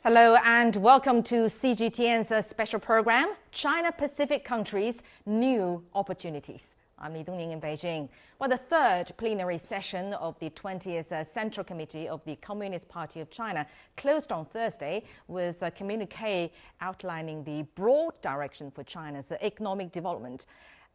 Hello and welcome to CGTN's special program, China-Pacific Countries, New Opportunities. I'm Li Dongning in Beijing. Well, the third plenary session of the 20th Central Committee of the Communist Party of China closed on Thursday with a communique outlining the broad direction for China's economic development.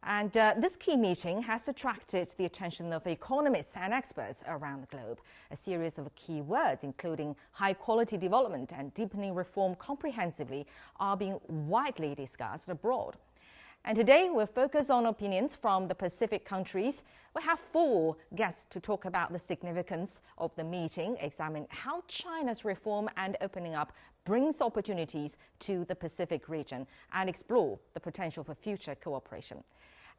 And this key meeting has attracted the attention of economists and experts around the globe. A series of key words, including high-quality development and deepening reform comprehensively, are being widely discussed abroad. And today, we'll focus on opinions from the Pacific countries. We have four guests to talk about the significance of the meeting, examine how China's reform and opening up brings opportunities to the Pacific region, and explore the potential for future cooperation.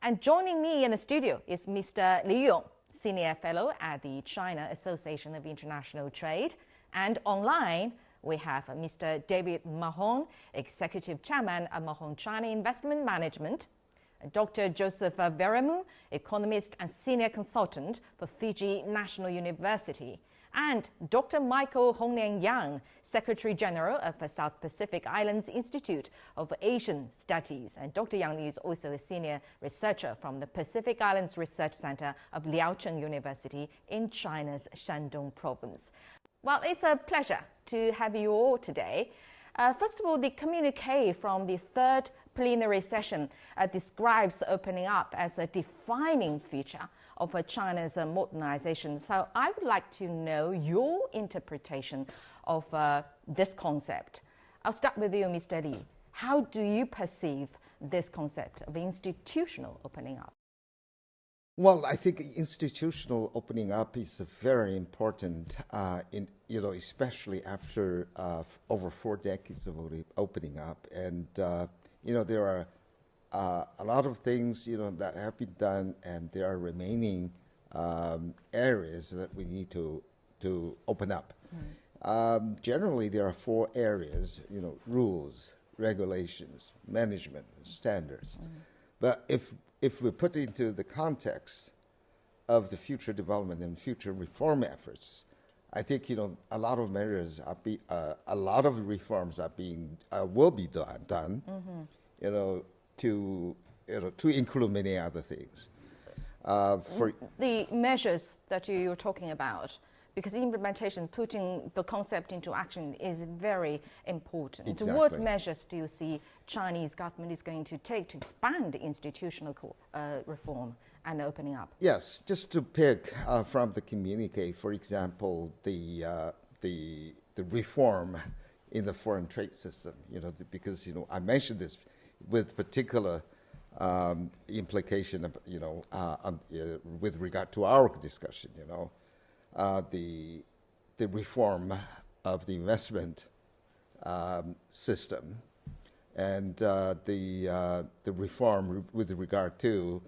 And joining me in the studio is Mr. Li Yong, Senior Fellow at the China Association of International Trade. And online, we have Mr. David Mahon, Executive Chairman of Mahon China Investment Management, Dr. Joseph Veremu, Economist and Senior Consultant for Fiji National University, and Dr. Michael Hongliang Yang, Secretary General of the South Pacific Islands Institute of Asian Studies. And Dr. Yang is also a senior researcher from the Pacific Islands Research Center of Liaocheng University in China's Shandong province. Well, it's a pleasure to have you all today. First of all, the communique from the third plenary session describes opening up as a defining feature of China's modernization. So I would like to know your interpretation of this concept. I'll start with you, Mr. Li. How do you perceive this concept of institutional opening up? Well, I think institutional opening up is very important, especially after over 4 decades of opening up. And, there are a lot of things, that have been done, and there are remaining areas that we need to open up. Generally, there are 4 areas, rules, regulations, management, standards. But if we put it into the context of the future development and future reform efforts, I think a lot of measures a lot of reforms will be done, to include many other things. For the measures that you're talking about, because implementation, putting the concept into action, is very important. Exactly. What measures do you see Chinese government is going to take to expand institutional reform and opening up? Yes, just to pick from the communique, for example, the reform in the foreign trade system. Because I mentioned this with particular implication, with regard to our discussion. The reform of the investment system, and the reform with regard to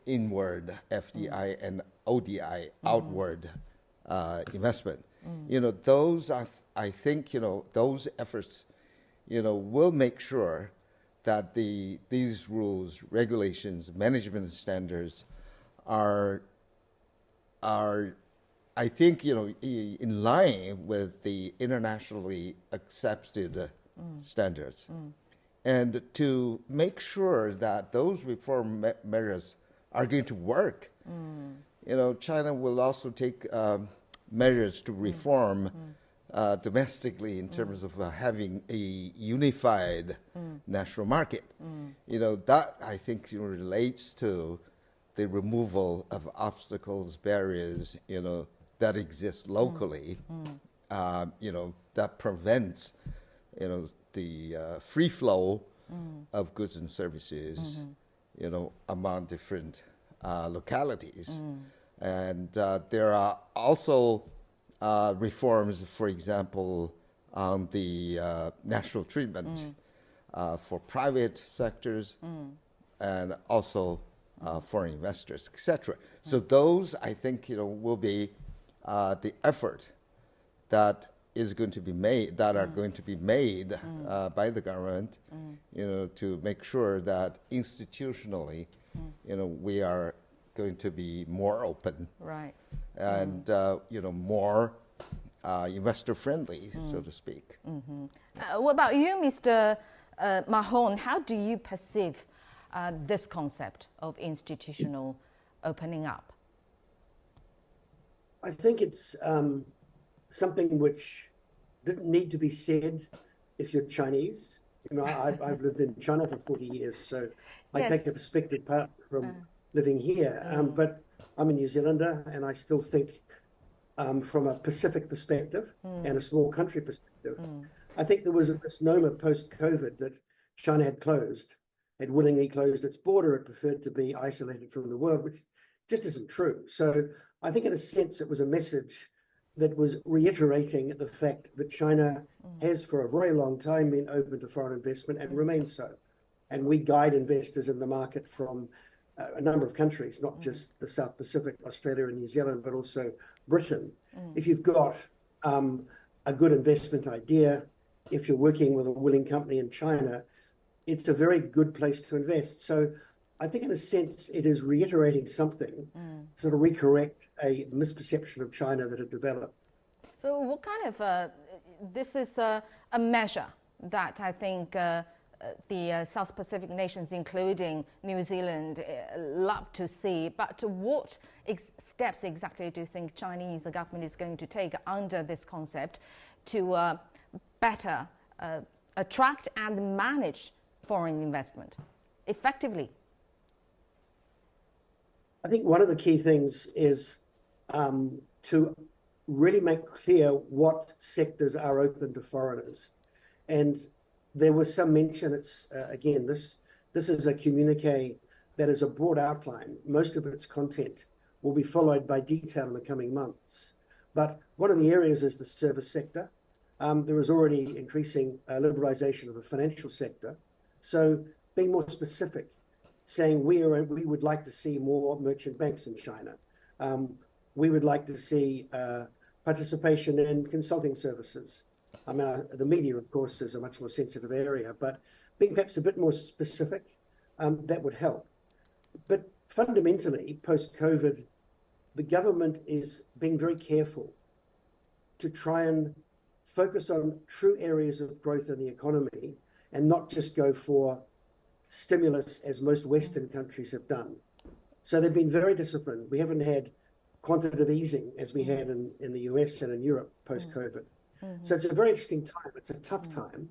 inward FDI and ODI, outward investment. Those are, I think those efforts will make sure that these rules, regulations, management standards are I think, in line with the internationally accepted standards. And to make sure that those reform measures are going to work, China will also take measures to reform domestically in terms of having a unified national market. That, I think, relates to the removal of obstacles, barriers, that exist locally, that prevents, the free flow of goods and services, among different localities. And there are also reforms, for example, on the national treatment for private sectors and also foreign investors, etc. So those, I think, will be the effort that is going to be made, that are going to be made by the government, to make sure that institutionally, we are going to be more open, right, and more investor-friendly, so to speak. What about you, Mr. Mahon? How do you perceive this concept of institutional opening up? I think it's something which didn't need to be said if you're Chinese. You know, I've lived in China for 40 years, so I take a perspective apart from living here. But I'm a New Zealander, and I still think from a Pacific perspective and a small country perspective, I think there was a misnomer post-COVID that China had willingly closed its border. It preferred to be isolated from the world, which just isn't true. So I think in a sense it was a message that was reiterating the fact that China has for a very long time been open to foreign investment and remains so. And we guide investors in the market from a number of countries, not just the South Pacific, Australia and New Zealand, but also Britain. If you've got a good investment idea, if you're working with a willing company in China, it's a very good place to invest. So I think in a sense it is reiterating something, sort of recorrect a misperception of China that had developed. So what kind of, this is a measure that I think the South Pacific nations, including New Zealand, love to see. But what steps exactly do you think Chinese government is going to take under this concept to better attract and manage foreign investment effectively? I think one of the key things is to really make clear what sectors are open to foreigners. And there was some mention, it's again, this is a communique that is a broad outline. Most of its content will be followed by detail in the coming months. But one of the areas is the service sector. There is already increasing liberalization of the financial sector. So being more specific, saying we would like to see more merchant banks in China. We would like to see participation in consulting services. I mean, the media, of course, is a much more sensitive area, but being perhaps a bit more specific, that would help. But fundamentally, post-COVID, the government is being very careful to try and focus on true areas of growth in the economy and not just go for stimulus as most Western countries have done. So they've been very disciplined. We haven't had quantitative easing as we had in the US and in Europe post-COVID. So it's a very interesting time. It's a tough time.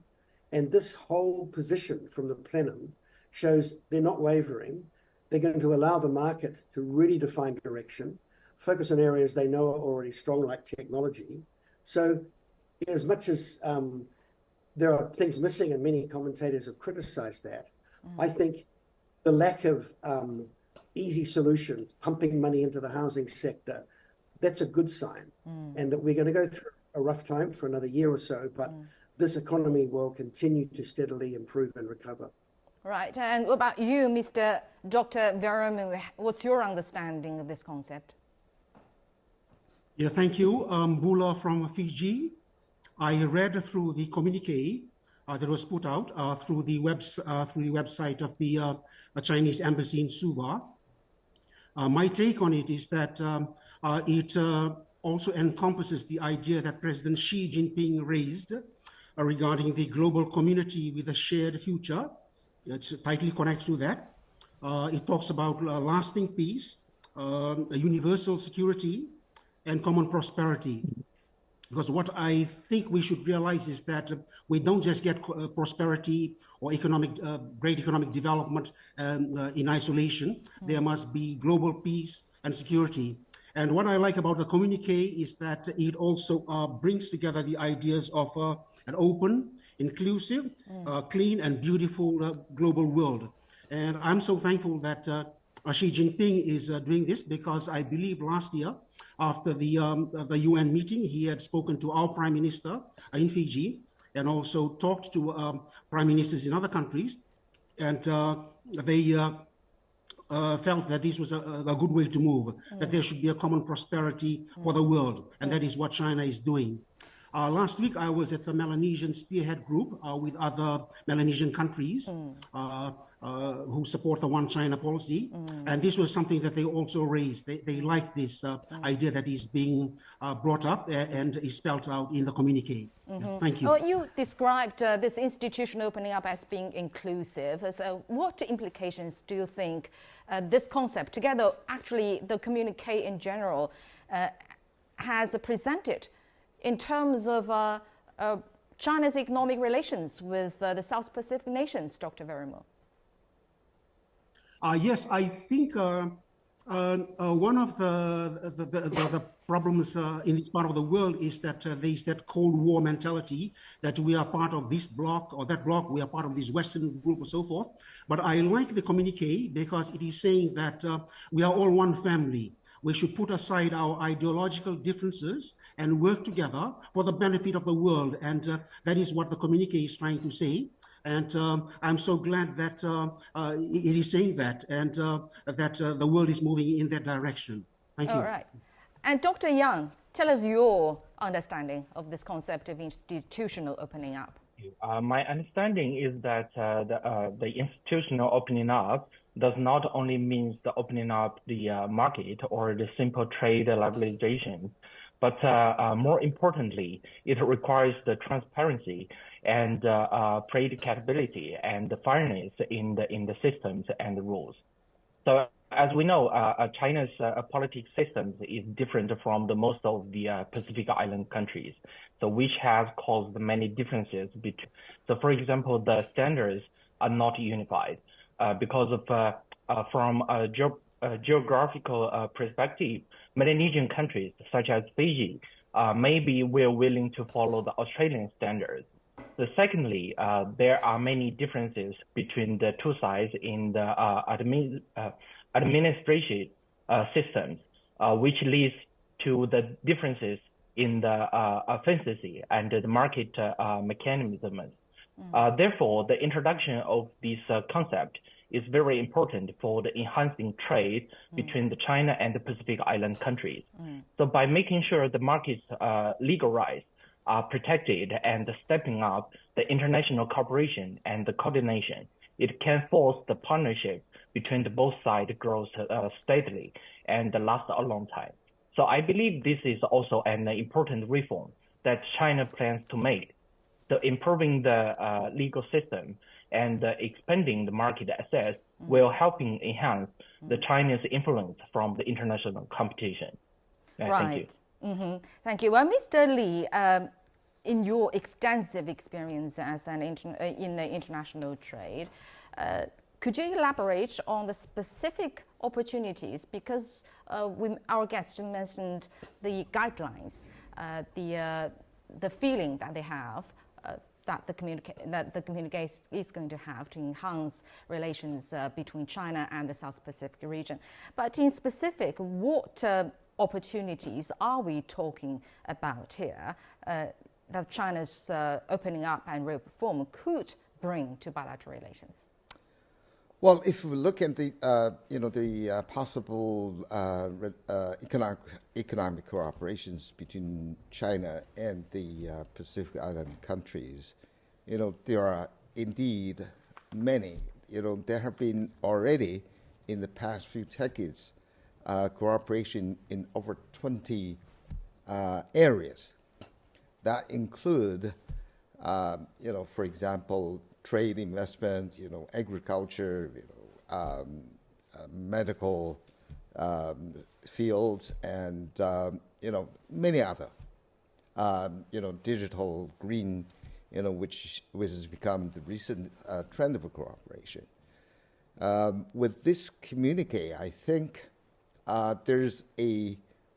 And this whole position from the plenum shows they're not wavering. They're going to allow the market to really define direction, focus on areas they know are already strong, like technology. So as much as there are things missing, and many commentators have criticized that, I think the lack of easy solutions, pumping money into the housing sector, that's a good sign. And that we're going to go through a rough time for another year or so, but this economy will continue to steadily improve and recover. Right. And what about you, Mr. Dr. Veramu? What's your understanding of this concept? Yeah, thank you. Bula from Fiji. I read through the communique that was put out through the website of the Chinese embassy in Suva. My take on it is that it also encompasses the idea that President Xi Jinping raised regarding the global community with a shared future. It's tightly connected to that. It talks about lasting peace, universal security, and common prosperity. Because what I think we should realize is that we don't just get prosperity or great economic development in isolation. There must be global peace and security. And what I like about the communique is that it also brings together the ideas of an open, inclusive, clean and beautiful global world. And I'm so thankful that Xi Jinping is doing this, because I believe last year, after the UN meeting, he had spoken to our Prime Minister in Fiji and also talked to Prime Ministers in other countries. And they felt that this was a good way to move, that there should be a common prosperity for the world. And that is what China is doing. Last week, I was at the Melanesian Spearhead Group with other Melanesian countries who support the One China policy. And this was something that they also raised. They like this idea that is being brought up and is spelled out in the communique. Thank you. You described this institution opening up as being inclusive. So what implications do you think this concept, together actually the communique in general, has presented in terms of China's economic relations with the South Pacific nations, Dr. Verimo? Yes, I think one of the problems in this part of the world is that there is that Cold War mentality that we are part of this bloc or that bloc, we are part of this Western group and so forth. But I like the communique because it is saying that we are all one family. We should put aside our ideological differences and work together for the benefit of the world. And that is what the communique is trying to say. And I'm so glad that it is saying that and that the world is moving in that direction. Thank you. All right. And Dr. Yang, tell us your understanding of this concept of institutional opening up. My understanding is that the institutional opening up does not only mean the opening up the market or the simple trade liberalization, but more importantly, it requires the transparency and predictability and the fairness in the systems and the rules. So as we know, China's politics systems is different from the most of the Pacific Island countries, so which has caused many differences between. So for example, the standards are not unified because of from a geographical perspective, Melanesian countries such as Fiji maybe we're willing to follow the Australian standards. So secondly, there are many differences between the two sides in the administration systems, which leads to the differences in the efficiency and the market mechanisms. Therefore, the introduction of this concept is very important for the enhancing trade between the China and the Pacific Island countries. So by making sure the markets legal rights are protected and stepping up the international cooperation and the coordination, it can force the partnership between the both sides grows steadily and last a long time. So I believe this is also an important reform that China plans to make. So improving the legal system and expanding the market access will helping enhance the Chinese influence from the international competition. Right. Thank you. Thank you. Well, Mr. Li, in your extensive experience as in the international trade, could you elaborate on the specific opportunities? Because our guest mentioned the guidelines, the feeling that they have that the communique is going to have to enhance relations between China and the South Pacific region. But in specific, what opportunities are we talking about here that China's opening up and reform could bring to bilateral relations? Well, if we look at the possible economic cooperations between China and the Pacific Island countries, there are indeed many. There have been already in the past few decades cooperation in over 20 areas that include, for example, trade, investment, agriculture, medical fields, and many other, digital, green, which has become the recent trend of cooperation. With this communique, I think there's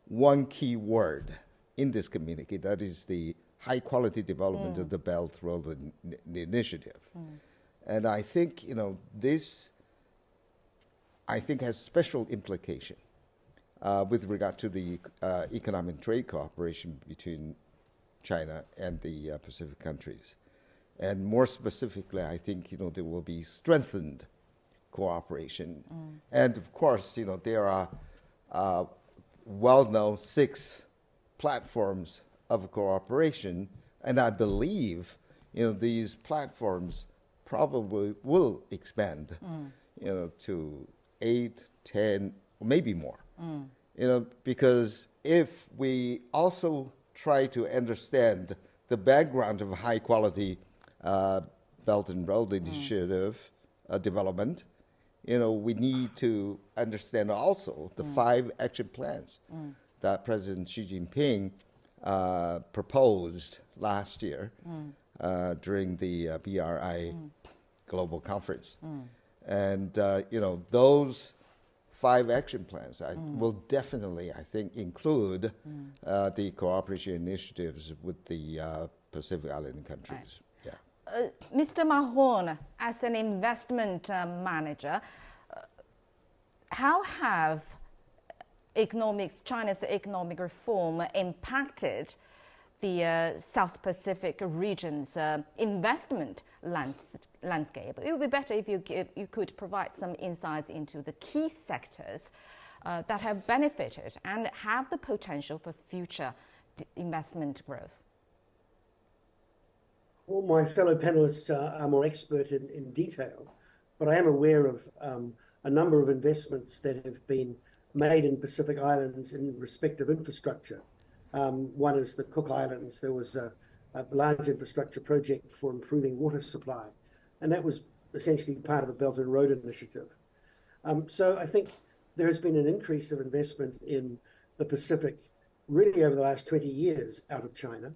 one key word in this communique, that is the high-quality development of the Belt Road Initiative. And I think, this, has special implication with regard to the economic trade cooperation between China and the Pacific countries. And more specifically, I think, there will be strengthened cooperation. And of course, there are well-known 6 platforms of cooperation, and I believe these platforms probably will expand to 8, 10, or maybe more. Because if we also try to understand the background of high quality Belt and Road Initiative development, we need to understand also the 5 action plans that President Xi Jinping proposed last year during the BRI Global Conference. And, those 5 action plans will definitely, I think, include the cooperation initiatives with the Pacific Island countries. Right. Yeah. Mr. Mahon, as an investment manager, how have China's economic reform impacted the South Pacific region's investment landscape? It would be better if you could provide some insights into the key sectors that have benefited and have the potential for future investment growth. All my fellow panelists are more expert in detail, but I am aware of a number of investments that have been made in Pacific Islands in respect of infrastructure. One is the Cook Islands. There was a large infrastructure project for improving water supply, and that was essentially part of a Belt and Road Initiative. So I think there has been an increase of investment in the Pacific really over the last 20 years out of China.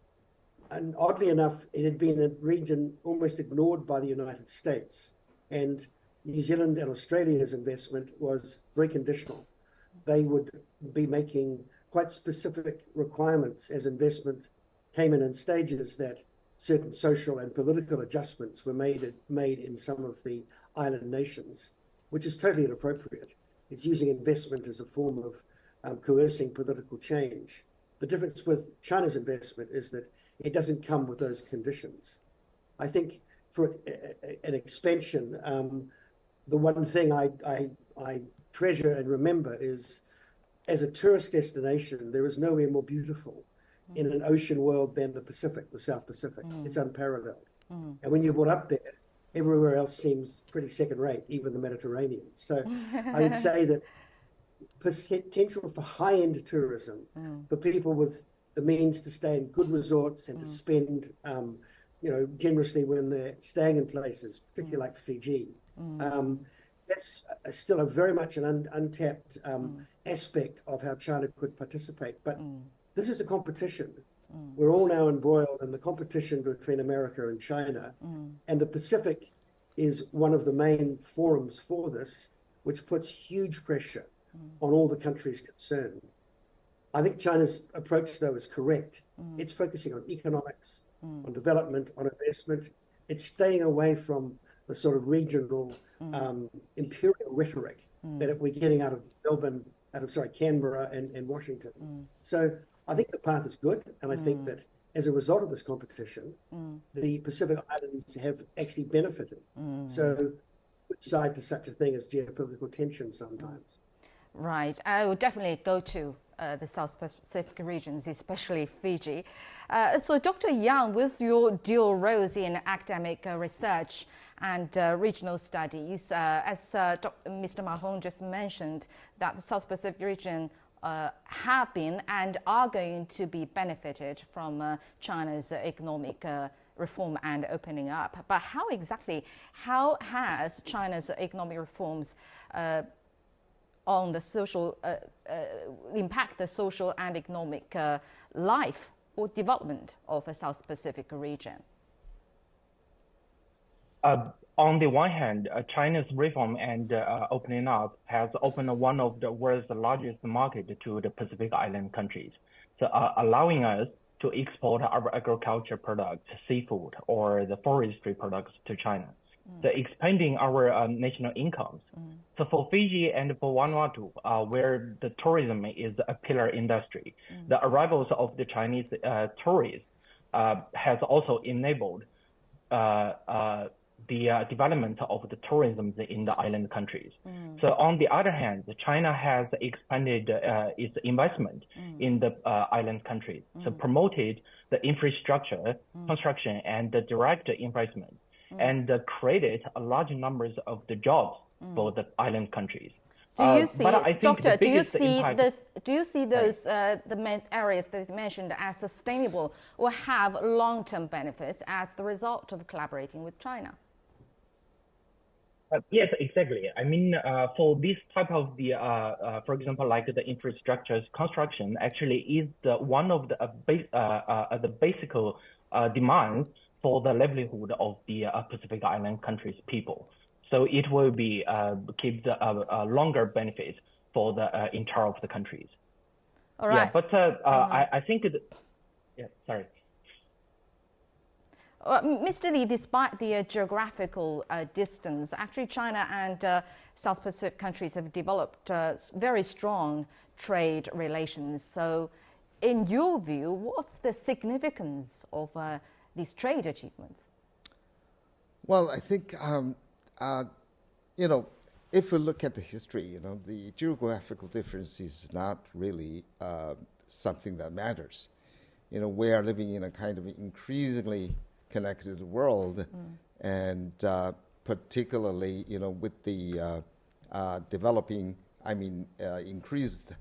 And oddly enough, it had been a region almost ignored by the United States. And New Zealand and Australia's investment was very conditional. They would be making quite specific requirements as investment came in stages that certain social and political adjustments were made in some of the island nations, which is totally inappropriate. It's using investment as a form of coercing political change. The difference with China's investment is that it doesn't come with those conditions. I think for an expansion, the one thing I treasure and remember is, as a tourist destination, there is nowhere more beautiful in an ocean world than the Pacific, the South Pacific. It's unparalleled. And when you're brought up there, everywhere else seems pretty second-rate, even the Mediterranean. So I would say that potential for high-end tourism, for people with the means to stay in good resorts and to spend, generously when they're staying in places, particularly like Fiji. That's still very much an untapped aspect of how China could participate. But this is a competition. We're all now embroiled in the competition between America and China. And the Pacific is one of the main forums for this, which puts huge pressure on all the countries concerned. I think China's approach, though, is correct. It's focusing on economics, on development, on investment. It's staying away from the sort of regional imperial rhetoric that we're getting out of Canberra and Washington. So I think the path is good, and I think that as a result of this competition, the Pacific Islands have actually benefited. So good side to such a thing as geopolitical tension sometimes. Right. I will definitely go to the South Pacific regions, especially Fiji. So Dr. Yang, with your dual roles in academic research and regional studies, as Mr. Mahon just mentioned, that the South Pacific region have been and are going to be benefited from China's economic reform and opening up. But how has China's economic reforms on the social impact the social and economic life or development of the South Pacific region? On the one hand, China's reform and opening up has opened one of the world's largest market to the Pacific Island countries, so allowing us to export our agriculture products, seafood, or the forestry products to China, so expanding our national incomes. So for Fiji and for Vanuatu, where the tourism is a pillar industry, the arrivals of the Chinese tourists has also enabled the development of the tourism in the island countries. So on the other hand, China has expanded its investment in the island countries, so promoted the infrastructure, construction, and the direct investment, and created a large numbers of the jobs for the island countries. Do you see, Doctor? Do you see those the main areas that you mentioned as sustainable or have long-term benefits as the result of collaborating with China? Yes, exactly. I mean, for this type of the, for example, like the infrastructure construction, actually is one of the basic demands for the livelihood of the Pacific Island countries' people. So it will be keep the longer benefit for the entire of the countries. All right. Yeah, but I think yeah, sorry. Mr. Li, despite the geographical distance, actually China and South Pacific countries have developed very strong trade relations. So in your view, what's the significance of these trade achievements? Well, I think, you know, if we look at the history, you know, the geographical difference is not really something that matters. You know, we are living in a kind of increasingly connected world, and particularly, you know, with the developing, increased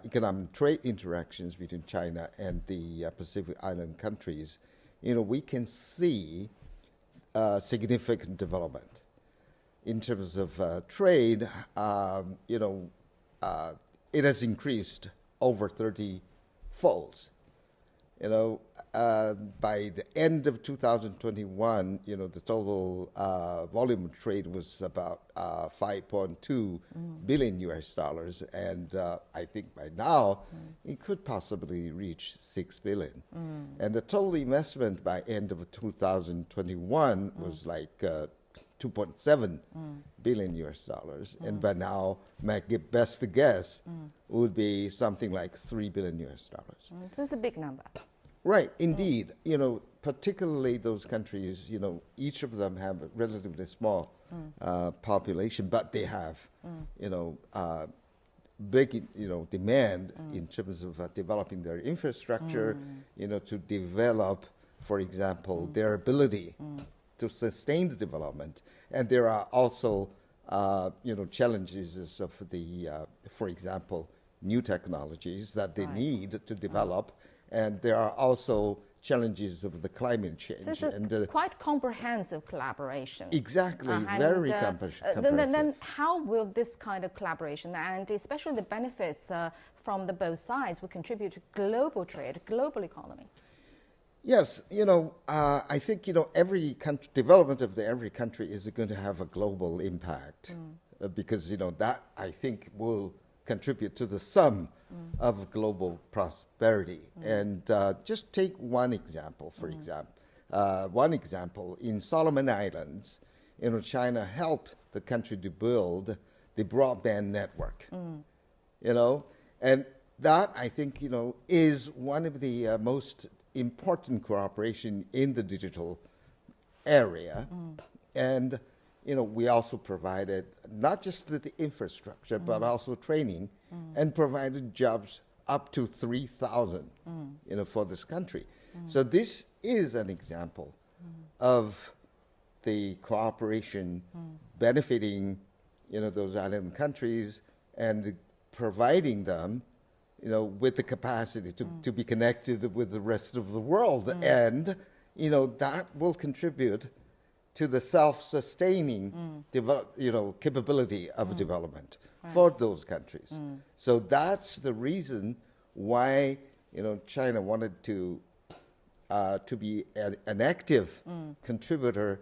economic trade interactions between China and the Pacific Island countries, you know, we can see significant development in terms of trade. You know, it has increased over 30 folds. You know, by the end of 2021, you know, the total volume of trade was about 5.2 billion US dollars, and I think by now it could possibly reach 6 billion. And the total investment by end of 2021 was like 2.7 billion US dollars, and by now my best guess would be something like 3 billion US dollars. So it's a big number. Right, indeed. You know, particularly those countries, you know, each of them have a relatively small population, but they have, you know, big, you know, demand in terms of developing their infrastructure, you know, to develop, for example, their ability to sustain the development. And there are also, you know, challenges of the, for example, new technologies that they need to develop. And there are also challenges of the climate change. So it's a quite comprehensive collaboration. Exactly, very comprehensive. Then how will this kind of collaboration, and especially the benefits from the both sides, will contribute to global trade, global economy? Yes, you know, I think, you know, every country, development of every country is going to have a global impact because, you know, that I think will contribute to the sum of global prosperity. And just take one example, for example. One example, in Solomon Islands, you know, China helped the country to build the broadband network, you know, and that, I think, you know, is one of the most important cooperation in the digital area. And you know, we also provided not just the infrastructure, but also training, and provided jobs up to 3,000, you know, for this country. So this is an example of the cooperation benefiting, you know, those island countries and providing them, you know, with the capacity to be connected with the rest of the world. And, you know, that will contribute to the self-sustaining, you know, capability of development for those countries. So that's the reason why, you know, China wanted to be an active contributor,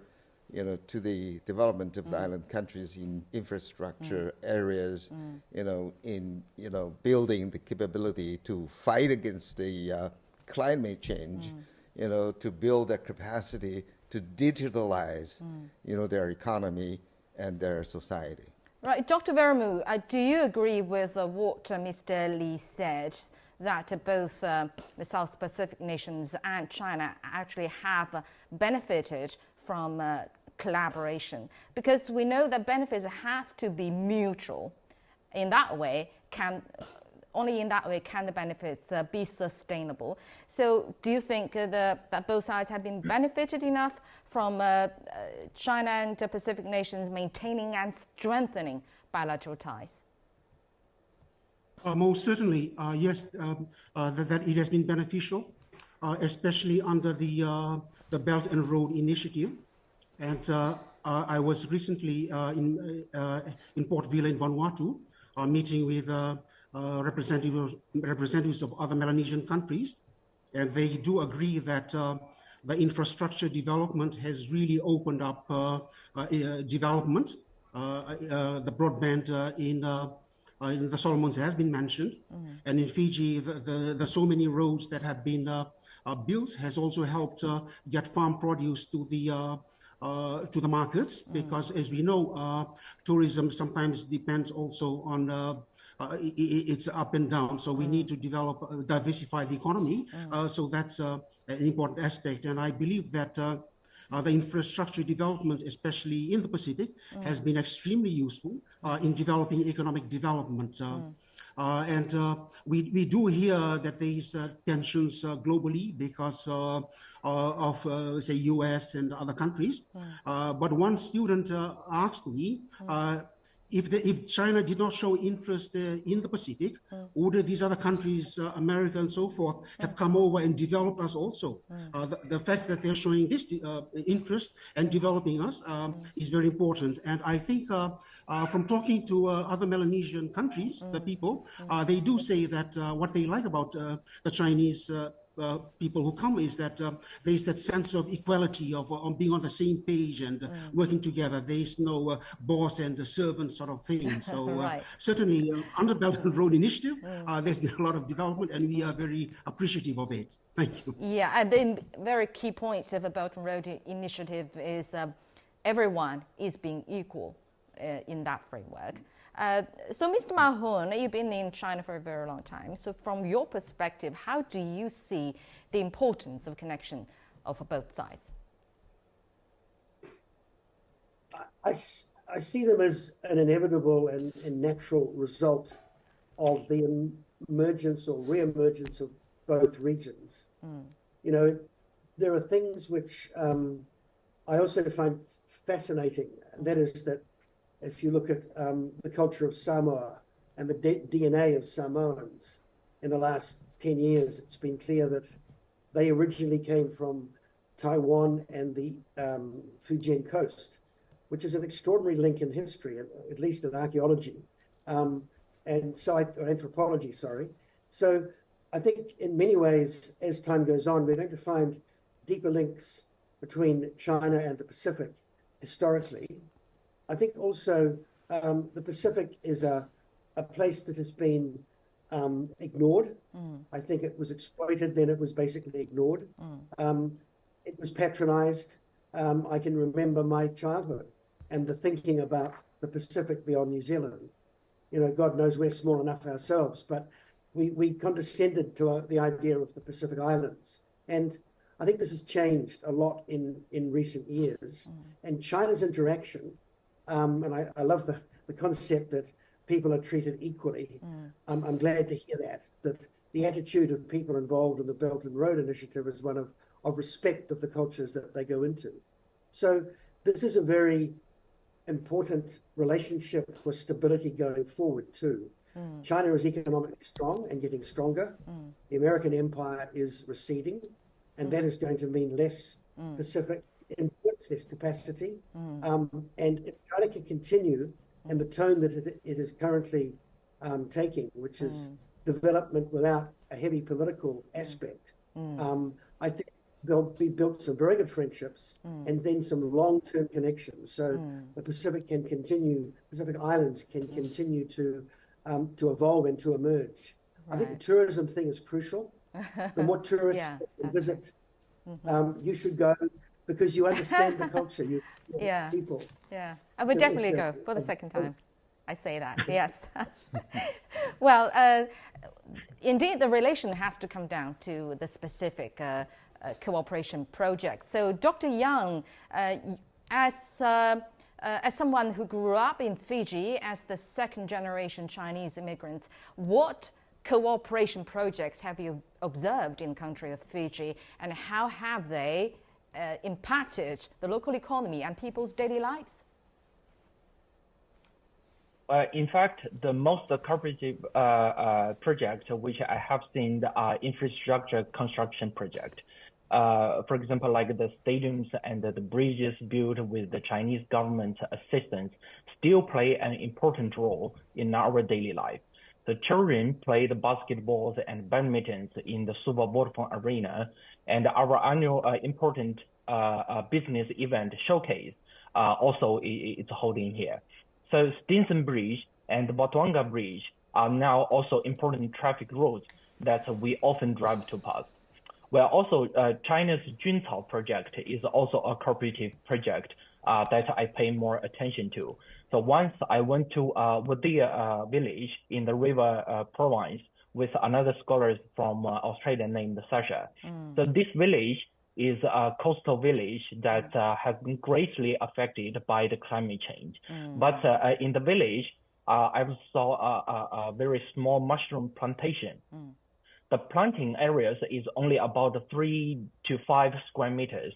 you know, to the development of the island countries in infrastructure areas, you know, in, you know, building the capability to fight against the climate change, you know, to build their capacity to digitalize, you know, their economy and their society. Right, Dr. Veramu, do you agree with what Mr. Li said, that both the South Pacific nations and China actually have benefited from collaboration? Because we know that benefits has to be mutual. In that way, only in that way can the benefits be sustainable. So do you think that both sides have been benefited enough from China and the Pacific nations maintaining and strengthening bilateral ties? Most certainly, yes, that it has been beneficial, especially under the Belt and Road Initiative. And I was recently in Port Vila in Vanuatu, meeting with representatives of other Melanesian countries, and they do agree that the infrastructure development has really opened up development. The broadband in the Solomons has been mentioned, and in Fiji, the so many roads that have been built has also helped get farm produce to the markets, because as we know, tourism sometimes depends also on it's up and down. So we need to diversify the economy. So that's an important aspect. And I believe that the infrastructure development, especially in the Pacific, has been extremely useful in developing economic development. And we do hear that there is tensions globally because of say, US and other countries. But one student asked me, if China did not show interest in the Pacific, would these other countries, America and so forth, have come over and developed us also? The fact that they're showing this interest and developing us is very important. And I think from talking to other Melanesian countries, the people, they do say that what they like about the Chinese people who come is that there is that sense of equality of being on the same page and working together. There is no boss and servant sort of thing. So right. Certainly under Belt and Road Initiative, there's been a lot of development, and we are very appreciative of it. Thank you. Yeah, and the very key point of a Belt and Road Initiative is everyone is being equal in that framework. So, Mr. Mahon, you've been in China for a very long time. So, from your perspective, how do you see the importance of connection of both sides? I see them as an inevitable and natural result of the emergence or re-emergence of both regions. You know, there are things which I also find fascinating, and that is that if you look at the culture of Samoa and the DNA of Samoans in the last 10 years, it's been clear that they originally came from Taiwan and the Fujian coast, which is an extraordinary link in history, at least in archaeology, or anthropology, sorry. So I think in many ways, as time goes on, we're going to find deeper links between China and the Pacific historically. I think also the Pacific is a place that has been ignored. I think it was exploited, then it was basically ignored. It was patronized. I can remember my childhood and the thinking about the Pacific beyond New Zealand. You know, God knows we're small enough ourselves, but we condescended to the idea of the Pacific Islands. And I think this has changed a lot in recent years. And China's interaction, and I love the concept that people are treated equally. I'm glad to hear that the attitude of people involved in the Belt and Road Initiative is one of respect of the cultures that they go into. So this is a very important relationship for stability going forward too. China is economically strong and getting stronger. The American empire is receding, and that is going to mean less Pacific influence, less capacity. And if China can continue in the tone that it is currently taking, which is development without a heavy political aspect, I think there'll be built some very good friendships and then some long-term connections. So the Pacific Islands can continue to evolve and to emerge. Right. I think the tourism thing is crucial. The more tourists visit, you should go because you understand the culture, you know, people. Yeah, I would definitely go for the second time. I say that, yes. Well, indeed, the relation has to come down to the specific cooperation project. So, Dr. Yang, As someone who grew up in Fiji as the second-generation Chinese immigrants, what cooperation projects have you observed in country of Fiji, and how have they impacted the local economy and people's daily lives? In fact, the most cooperative project which I have seen are infrastructure construction project. For example, like the stadiums and the bridges built with the Chinese government assistance still play an important role in our daily life. The children play the basketballs and badmintons in the Super Vodafone Arena, and our annual important business event showcase also is holding here. So Stinson Bridge and the Botswana Bridge are now also important traffic routes that we often drive to pass. Well, also China's Juncao project is also a cooperative project that I pay more attention to. So once I went to Wadia village in the River province with another scholar from Australia named Sasha. So this village is a coastal village that has been greatly affected by the climate change. But in the village, I saw a very small mushroom plantation. The planting areas is only about 3 to 5 square meters.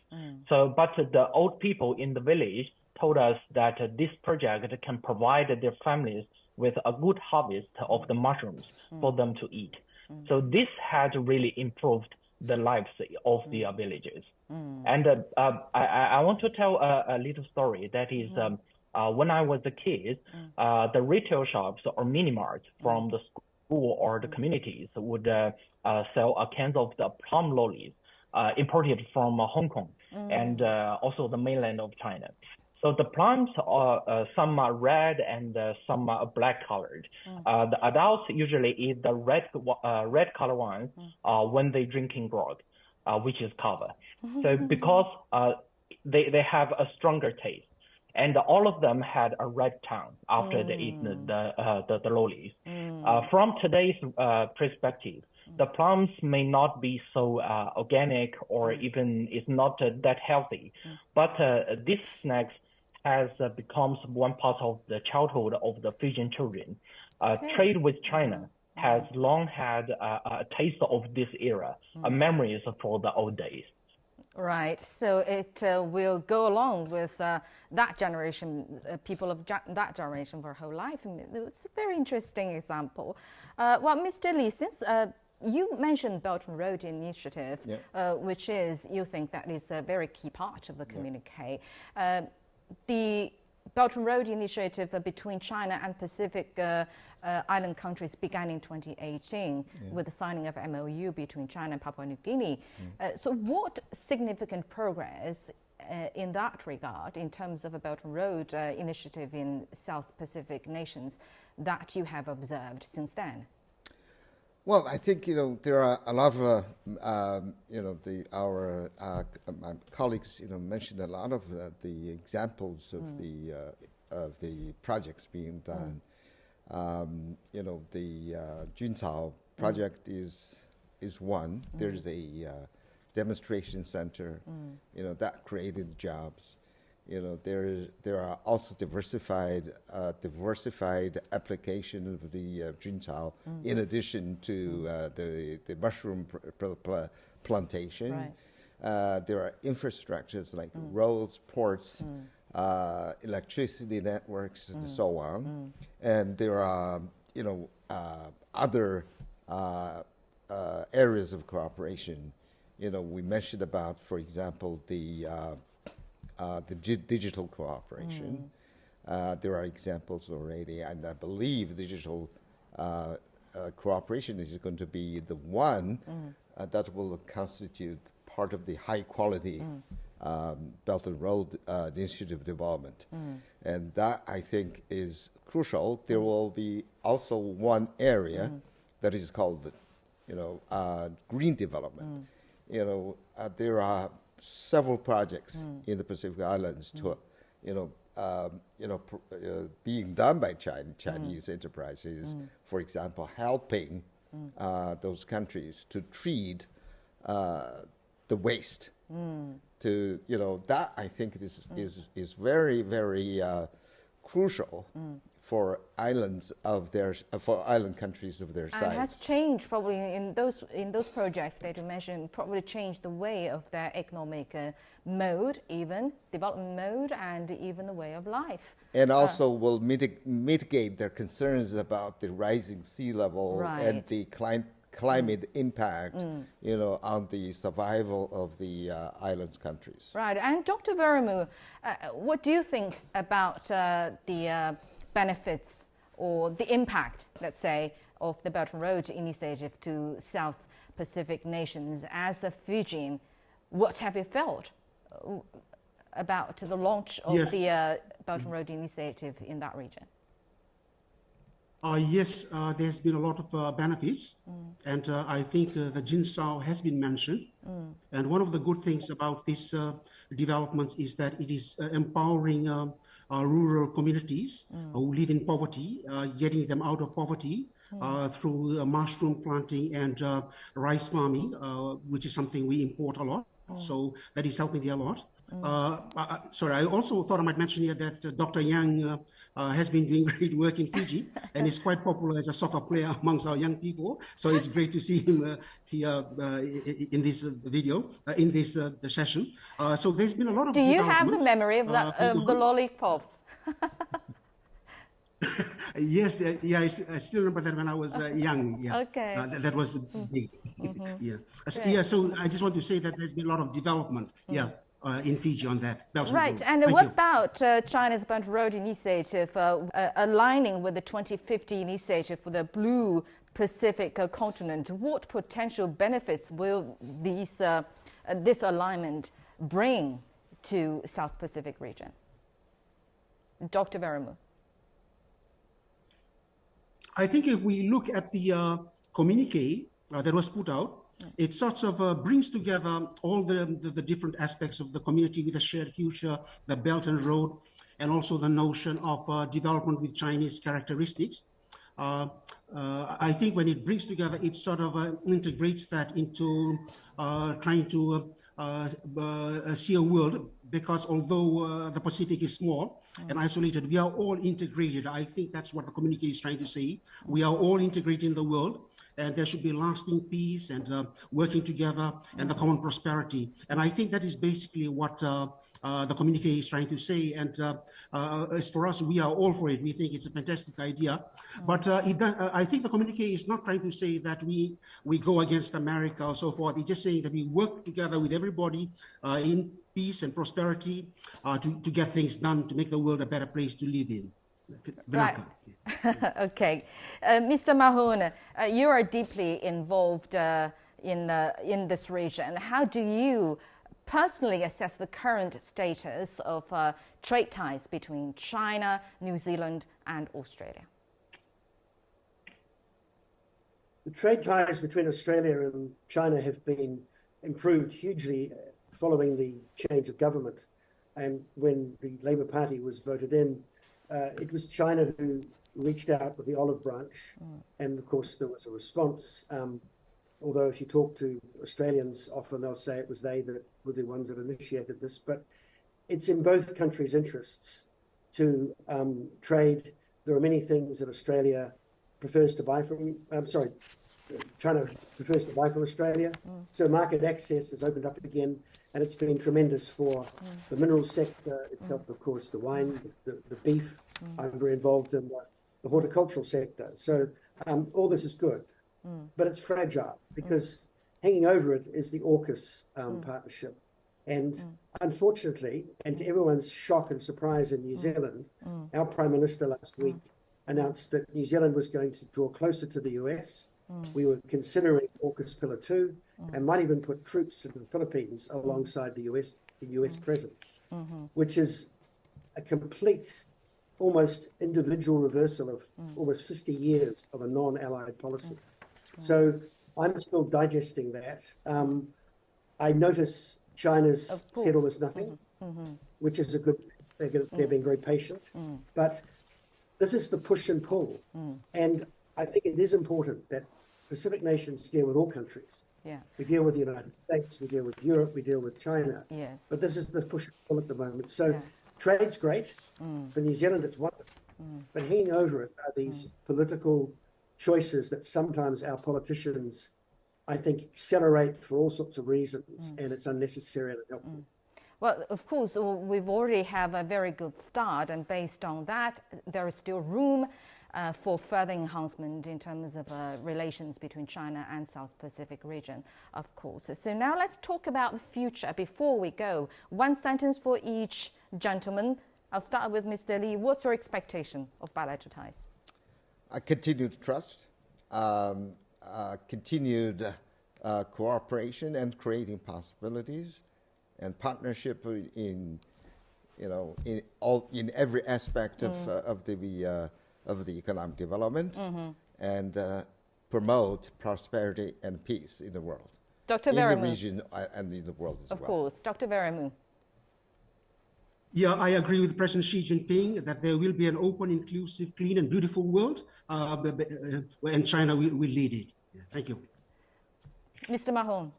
So, but the old people in the village told us that this project can provide their families with a good harvest of the mushrooms for them to eat. So this had really improved the lives of the villagers. And I want to tell a little story. That is, when I was a kid, the retail shops or mini marts from the school or the communities would sell cans of the plum lollies imported from Hong Kong and also the mainland of China. So the plums are some are red and some are black colored. The adults usually eat the red color ones when they drinking grog, which is kava. So because they have a stronger taste. And all of them had a red tongue after they eat the lollies. From today's perspective, the plums may not be so organic or even is not that healthy, but this snacks has become one part of the childhood of the Fijian children. Trade with China has long had a taste of this era, memories for the old days. Right, so it will go along with that generation, people of that generation for whole life. It's a very interesting example. Well, Mr. Li, since you mentioned Belt and Road Initiative, which is, you think that is a very key part of the communique. The Belt and Road Initiative between China and Pacific island countries began in 2018 with the signing of MOU between China and Papua New Guinea. So what significant progress in that regard, in terms of a Belt and Road Initiative in South Pacific nations, that you have observed since then? Well, I think, there are a lot of, my colleagues, mentioned a lot of the examples of the projects being done. The Juncao project is one. There's a demonstration center, that created jobs. There are also diversified application of the Juncao in addition to the mushroom plantation. Right. There are infrastructures like roads, ports, electricity networks, and so on. And there are, other areas of cooperation. We mentioned about, for example, the digital cooperation. There are examples already, and I believe digital cooperation is going to be the one that will constitute part of the high-quality Belt and Road Initiative development. And that, I think, is crucial. There will be also one area that is called, green development. There are several projects in the Pacific Islands to, being done by Chinese enterprises. For example, helping those countries to treat the waste to, that I think is very, very crucial for island countries of their size. And has changed probably in those projects that you mentioned, probably changed the way of their economic mode, even development mode, and even the way of life. And also will mitigate their concerns about the rising sea level and the climate impact, on the survival of the islands countries. Right. And Dr. Verimu, what do you think about the benefits or the impact, let's say, of the Belt and Road Initiative to South Pacific nations? As a Fijian, what have you felt about the launch of the Belt and Road Initiative in that region? Yes, there's been a lot of benefits, and I think the Jinsao has been mentioned. And one of the good things about this developments is that it is empowering rural communities who live in poverty, getting them out of poverty through mushroom planting and rice farming, which is something we import a lot. So that is helping there a lot. Sorry, I also thought I might mention here that Dr. Yang has been doing great work in Fiji and is quite popular as a soccer player amongst our young people. So it's great to see him here in this video, in this the session. So there's been a lot of Do you have the memory of the lollipops? Yes, I still remember that when I was young. Yeah, okay. That was big. Yeah. So I just want to say that there's been a lot of development. In Fiji on that. Right, and what about China's Belt and Road Initiative aligning with the 2050 initiative for the Blue Pacific continent? What potential benefits will this alignment bring to South Pacific region? Dr. Verimu. I think if we look at the communique that was put out, it sort of brings together all the different aspects of the community with a shared future, the Belt and Road, and also the notion of development with Chinese characteristics. I think when it brings together, it sort of integrates that into trying to see a world, because although the Pacific is small and isolated, we are all integrated. I think that's what the communique is trying to say. We are all integrated in the world, and there should be lasting peace and working together and the common prosperity. And I think that is basically what the communique is trying to say. And as for us, we are all for it. We think it's a fantastic idea. But I think the communique is not trying to say that we go against America or so forth. It's just saying that we work together with everybody in peace and prosperity to get things done, to make the world a better place to live in. Right. Okay. Mr. Mahon, you are deeply involved in this region. How do you personally assess the current status of trade ties between China, New Zealand, and Australia? The trade ties between Australia and China have been improved hugely following the change of government. And when the Labour Party was voted in, it was China who reached out with the olive branch. And of course, there was a response. Although if you talk to Australians, often they'll say it was they that were the ones that initiated this. But it's in both countries' interests to trade. There are many things that Australia prefers to buy from, China prefers to buy from Australia. So market access has opened up again, and it's been tremendous for the mineral sector. It's helped, of course, the wine, the beef. I'm very involved in the horticultural sector. So all this is good, but it's fragile because hanging over it is the AUKUS partnership. And unfortunately, and to everyone's shock and surprise in New Zealand, our Prime Minister last week announced that New Zealand was going to draw closer to the US. We were considering AUKUS Pillar 2 and might even put troops into the Philippines alongside the US presence, which is a complete, almost individual reversal of almost 50 years of a non-allied policy. So I'm still digesting that. I notice China's said almost nothing, which is a good thing. They're being very patient. But this is the push and pull. And I think it is important that Pacific nations deal with all countries. Yeah. We deal with the United States, we deal with Europe, we deal with China. Yes. But this is the push and pull at the moment. So Yeah. trade's great. For New Zealand, it's wonderful. But hanging over it are these political choices that sometimes our politicians, I think, accelerate for all sorts of reasons, and it's unnecessary and unhelpful. Well, of course, we've already have a very good start, and based on that, there is still room for further enhancement in terms of relations between China and South Pacific region, of course. So now let's talk about the future. Before we go, one sentence for each gentleman. I'll start with Mr. Lee. What's your expectation of bilateral ties? I continue to trust, continued cooperation and creating possibilities, and partnership in every aspect of the economic development, and promote prosperity and peace in the world. Dr. In Veremu. the region and in the world as well. Of course. Dr. Veremu. Yeah, I agree with President Xi Jinping that there will be an open, inclusive, clean, and beautiful world, and China will lead it. Yeah, thank you. Mr. Mahon.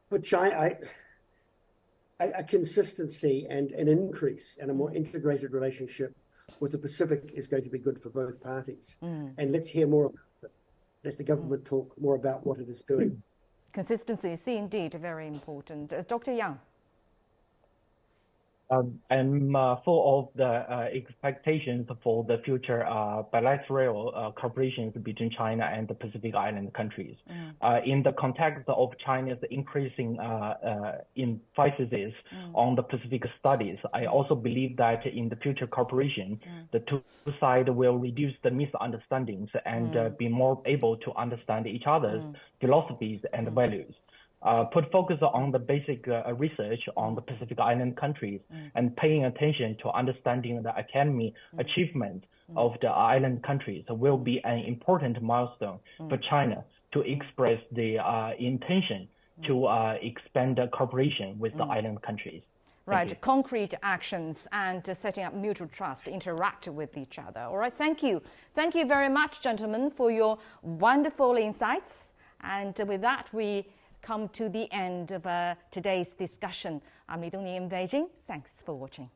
For China, a consistency and an increase and a more integrated relationship with the Pacific is going to be good for both parties. And let's hear more about it. Let the government talk more about what it is doing. Consistency is indeed very important. Dr. Yang. I'm full of the expectations for the future bilateral cooperations between China and the Pacific Island countries. In the context of China's increasing emphasis on the Pacific studies, I also believe that in the future cooperation, the two sides will reduce the misunderstandings and be more able to understand each other's philosophies and values. Put focus on the basic research on the Pacific Island countries and paying attention to understanding the academic achievement of the island countries will be an important milestone for China to express the intention to expand the cooperation with the island countries. Right, concrete actions and setting up mutual trust, interact with each other. All right, thank you. Thank you very much, gentlemen, for your wonderful insights. And with that, we come to the end of today's discussion. I'm Li Dongning in Beijing. Thanks for watching.